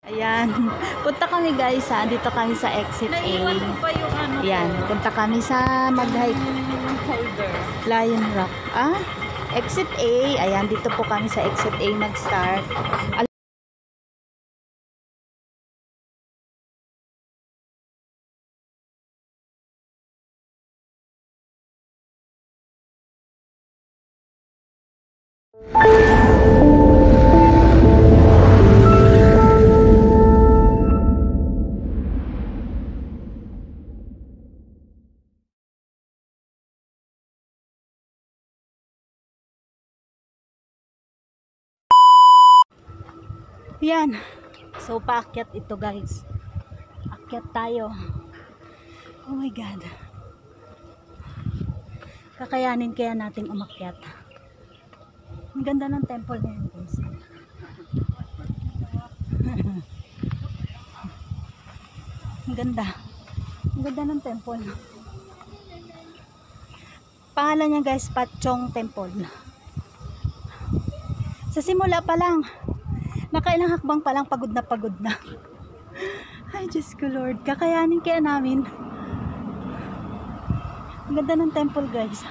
Ayan, punta kami guys ha, dito kami sa exit A. Naiwan ko pa yung ano. Ayan, punta kami sa mag-hike. Holder. Lion Rock. Exit A. Ayan, dito po kami sa exit A nag-start. Yan. So, paakyat ito guys. Akyat tayo. Oh my God. Kakayanin kaya nating umakyat. Ang ganda ng temple na yan guys. Ang ganda. Ang ganda ng temple. Pangalan niya guys, Patchong Temple. Sa simula pa lang, nakailang hakbang pa lang, pagod na. Ay, Diyos ko Lord, kakayanin kaya namin. Ang ganda ng temple guys.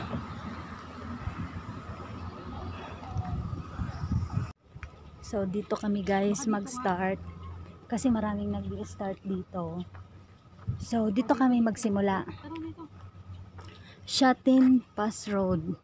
So, dito kami guys mag-start. Kasi maraming nag-start dito. So, dito kami magsimula. Shatin Pass Road.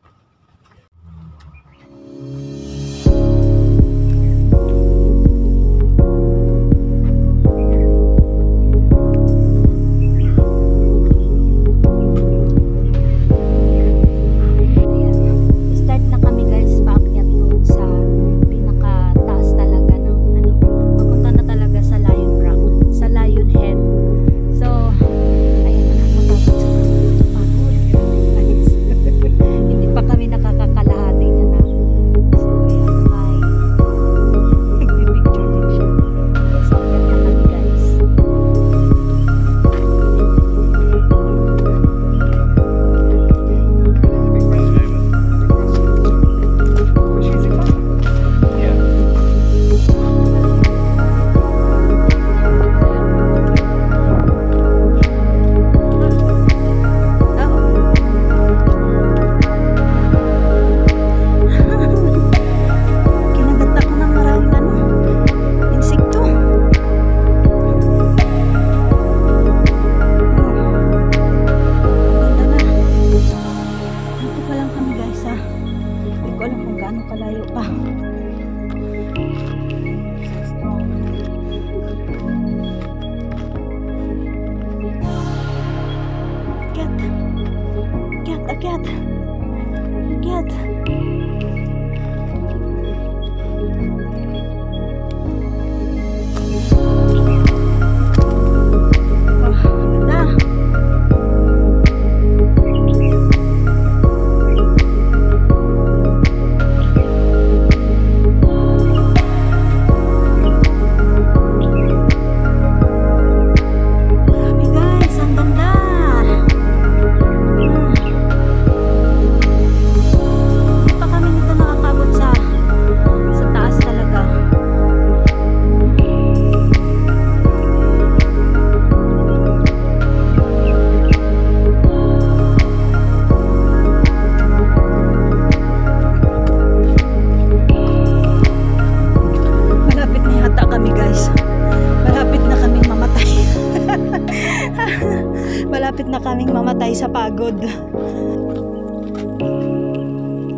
Malapit na kaming mamatay sa pagod.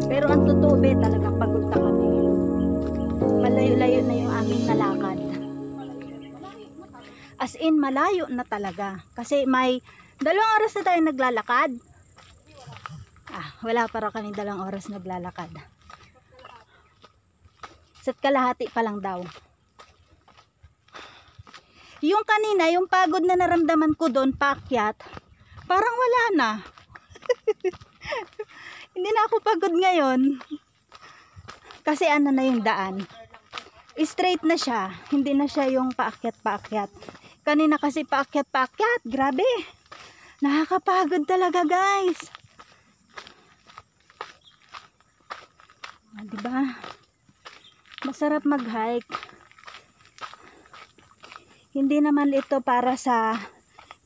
Pero ang totoo be, talaga pagod na kami. Malayo-layo na yung aming nalakad. As in, malayo na talaga. Kasi may 2 oras na tayo naglalakad. Wala para kami 2 oras naglalakad. Isa't kalahati pa lang daw. Yung kanina, yung pagod na naramdaman ko doon, paakyat, parang wala na. Hindi na ako pagod ngayon. Kasi ano na yung daan. Straight na siya. Hindi na siya yung paakyat-paakyat. Kanina kasi paakyat-paakyat. Grabe. Nakakapagod talaga guys. Diba? Masarap mag-hike. Hindi naman ito para sa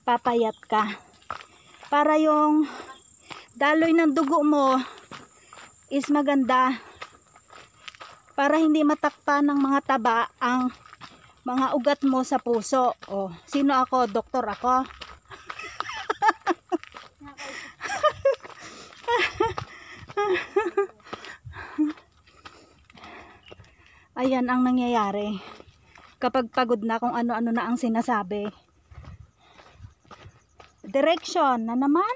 papayat ka. Para yung daloy ng dugo mo is maganda. Para hindi matakpan ng mga taba ang mga ugat mo sa puso. Oh, sino ako? Doktor ako. Ayan ang nangyayari kapag pagod na, kung ano-ano na ang sinasabi. Direction na naman.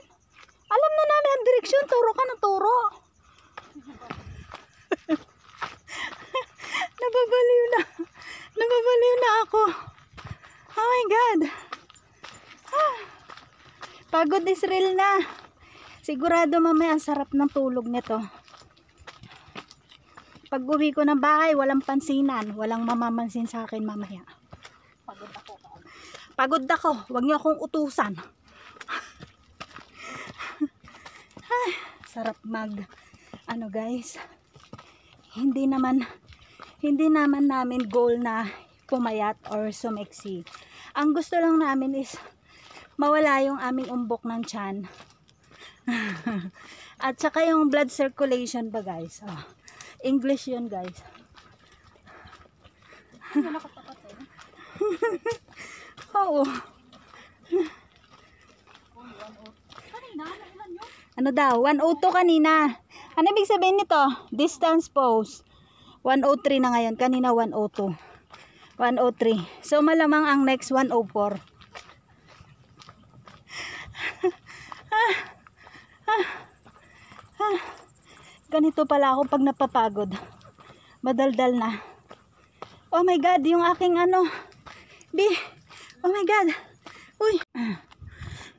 Alam na namin ang direksyon. Turo ka ng turo. Nababaliw na. Nababaliw na ako. Oh my God. Pagod is real na. Sigurado mamaya ang sarap ng tulog nito. Pag uwi ko ng bahay, walang pansinan. Walang mamamansin sa akin mamaya. Pagod ako. Pagod ako. Huwag niyo akong utusan. Sarap ano guys. Hindi naman namin goal na pumayat or sumeksi. Ang gusto lang namin is mawala yung aming umbok ng tiyan. At saka yung blood circulation ba guys. Oh. English yun guys. Oo. Ano daw? 102 kanina. Ano ibig sabihin nito? Distance pose. 103 na ngayon. Kanina 102. 103. So malamang ang next 104. Ganito pala ako pag napapagod. Madaldal na. Oh my God, yung aking ano. B. Oh my God. Uy.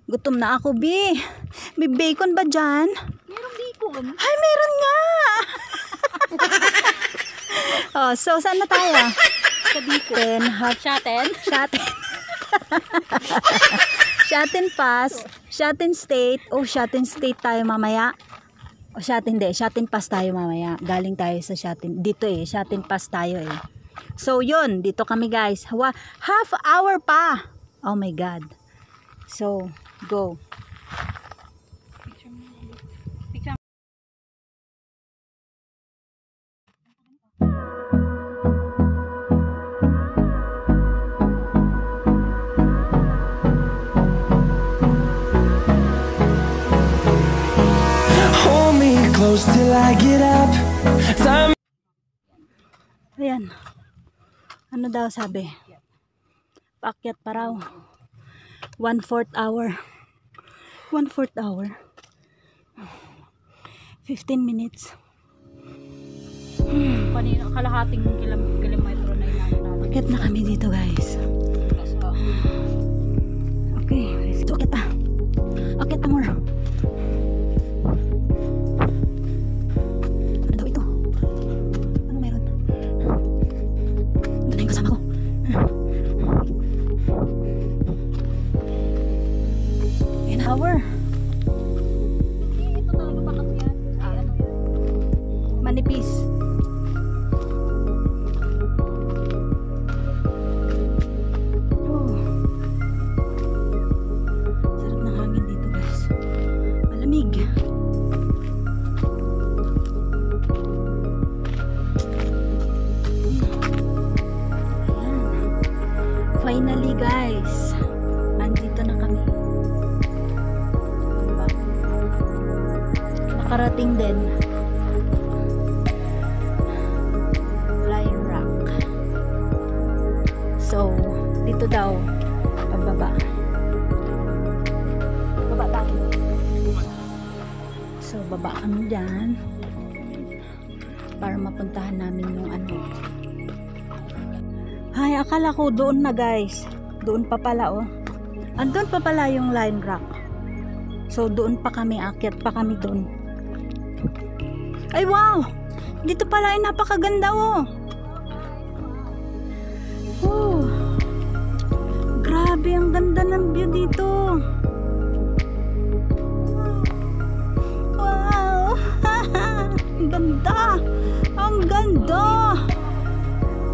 Gutom na ako, B. May bacon ba dyan? Merong bacon. Ay, meron nga. Oh, so saan na tayo? Sa bacon. Shaten. Shatin. Shatin Pass. Shatin State. Oh, Shatin State tayo mamaya. O Shatin, hindi. Shatin Pass tayo mamaya. Galing tayo sa Shatin. Dito Shatin Pass tayo So, yun. Dito kami guys. Half hour pa. Oh my God. So, go. Hold me close till I get up. Time. Ayan. Ano daw sabi? Paakyat pa raw. 1/4 hour. 1/4 hour. 15 minutes. Kanina, kalahating kilometro na inano natin. Paakyat na kami dito guys. Okay. So, akyat pa. Akyat pa more. Ano daw ito? Ano meron? Ito na yung kasama ko. An hour. Ito talaga pa kasi yan. Ay, ano yan? Manipis. Oh. Sarap ng hangin dito guys. Malamig. Ayan. Finally guys. Nandito na kami. Diba? Nakarating din. Lion Rock. So, dito daw pagbaba. Baba tayo. So, baba kami dyan para mapuntahan namin yung ano. Ay, akala ko doon na guys. Doon pa pala Andun pa pala yung Lion Rock. So, doon pa kami, akyat pa kami doon. Ay, wow! Dito pala ay napakaganda Oh. Grabe, ang ganda ng view dito. Wow! Ang ganda! Ang ganda!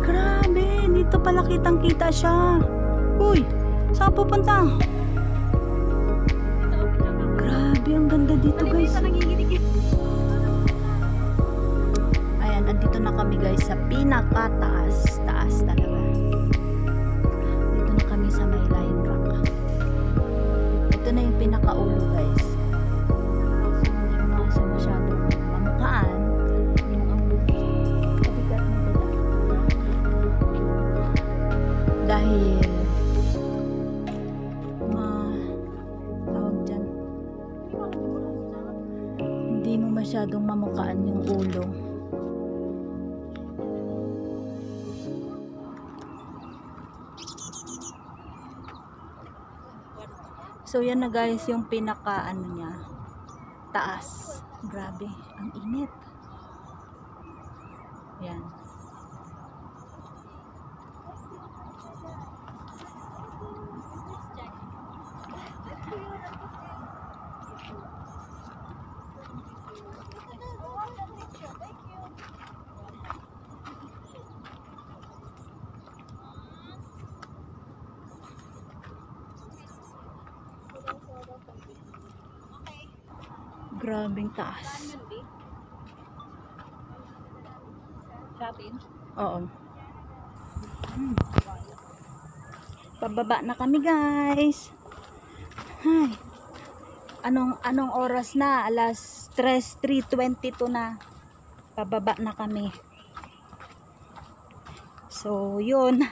Grabe, dito pala kitang-kita siya. Uy, saan pupunta? Grabe, ang ganda dito guys. Ayan, andito na kami guys sa pinakataas. Taas talaga. Dito na kami sa may Lion Rock. Ito na yung pinakaulo guys. So, hindi ko na kasi masyadong mamukaan. Yung ang kabigat ng dala. Dahil tawag dyan, hindi mo masyadong mamukaan yung ulo. So yan na guys yung pinaka ano niya, taas. Grabe, ang init. Yan. Grabing taas. Shopping? Oo. Pababa na kami guys. Ay. Anong oras na? Alas 3:22 na. Pababa na kami. So, yun.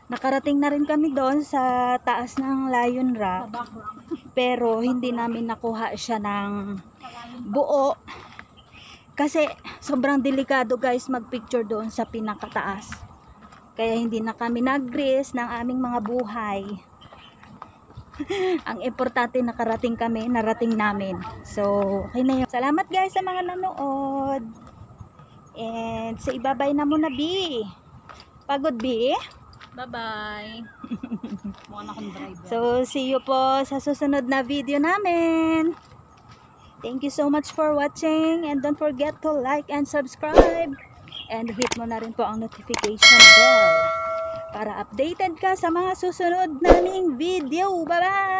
Nakarating na rin kami doon sa taas ng Lion Rock. Pero hindi namin nakuha siya ng buo. Kasi sobrang delikado guys magpicture doon sa pinakataas. Kaya hindi na kami nag-risk ng aming mga buhay. Ang importante nakarating kami, narating namin. So, okay na yun. Salamat guys sa mga nanood. And sa ibabay na muna, B. Pagod, B. Bye-bye. Mukha na akong driver. So, see you po sa susunod na video namin. Thank you so much for watching. And don't forget to like and subscribe. And hit mo na rin po ang notification bell para updated ka sa mga susunod naming video. Bye-bye!